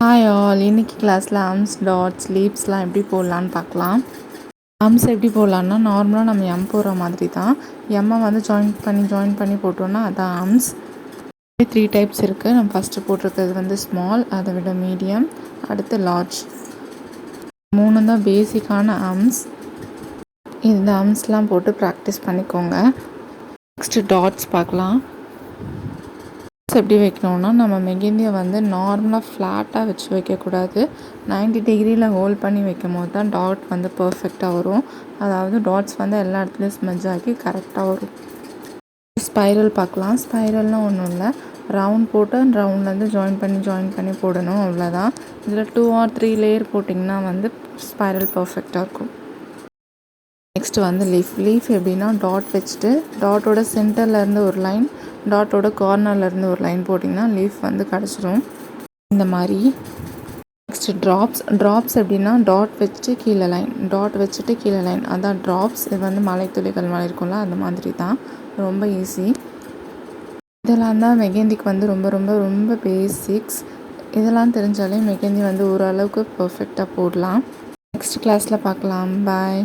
Hi all, இன்னைக்கு கிளாஸில் arms, dots, லீவ்ஸ்லாம் எப்படி போடலான்னு பார்க்கலாம். ஆர்ம்ஸ் எப்படி போடலான்னா நார்மலாக நம்ம எம் போடுற மாதிரி தான். எம்மை வந்து ஜாயின் பண்ணி போட்டோன்னா அதான் ஆர்ம்ஸ். 3 டைப்ஸ் இருக்குது. நம்ம ஃபஸ்ட்டு போட்டிருக்கிறது வந்து ஸ்மால், அதை விட மீடியம், அடுத்து லார்ஜ். 3 தான் பேசிக்கான ஆர்ம்ஸ். இந்த ஆர்ம்ஸ்லாம் போட்டு ப்ராக்டிஸ் பண்ணிக்கோங்க. நெக்ஸ்ட்டு டாட்ஸ் பார்க்கலாம். எப்படி வைக்கணும்னா நம்ம மெஹந்தியை வந்து நார்மலாக ஃப்ளாட்டாக வச்சு வைக்கக்கூடாது. 90 டிகிரியில் ஹோல்ட் பண்ணி வைக்கும் போது தான் டாட் வந்து பர்ஃபெக்டாக வரும். அதாவது டாட்ஸ் வந்து எல்லா இடத்துலையும் ஸ்மெஜ் ஆகி கரெக்டாக வரும். ஸ்பைரல் பார்க்கலாம். ஸ்பைரல்னால் ஒன்றும் இல்லை, ரவுண்ட் போட்டு ரவுண்ட்லேருந்து ஜாயின் பண்ணி போடணும், அவ்வளோதான். இதில் 2 or 3 லேயர் போட்டிங்கன்னா வந்து ஸ்பைரல் பர்ஃபெக்டாக இருக்கும். நெக்ஸ்ட்டு வந்து லீஃப் எப்படின்னா டாட் வச்சுட்டு டாட்டோட சென்டர்லேருந்து ஒரு லைன், டாட்டோட கார்னர்லேருந்து ஒரு லைன் போட்டிங்கன்னா லீஃப் வந்து கிடச்சிரும் இந்த மாதிரி. நெக்ஸ்ட்டு ட்ராப்ஸ் எப்படின்னா டாட் வச்சுட்டு கீழே லைன், அதான் ட்ராப்ஸ். இது வந்து மலைத்துளிகள் மாதிரி இருக்கும்ல, அந்த மாதிரி தான். ரொம்ப ஈஸி. இதெல்லாம் தான் மெஹந்திக்கு வந்து ரொம்ப ரொம்ப ரொம்ப பேசிக்ஸ். இதெல்லாம் தெரிஞ்சாலே மெஹந்தி வந்து ஓரளவுக்கு பர்ஃபெக்டாக போடலாம். நெக்ஸ்ட் கிளாஸில் பார்க்கலாம். பாய்.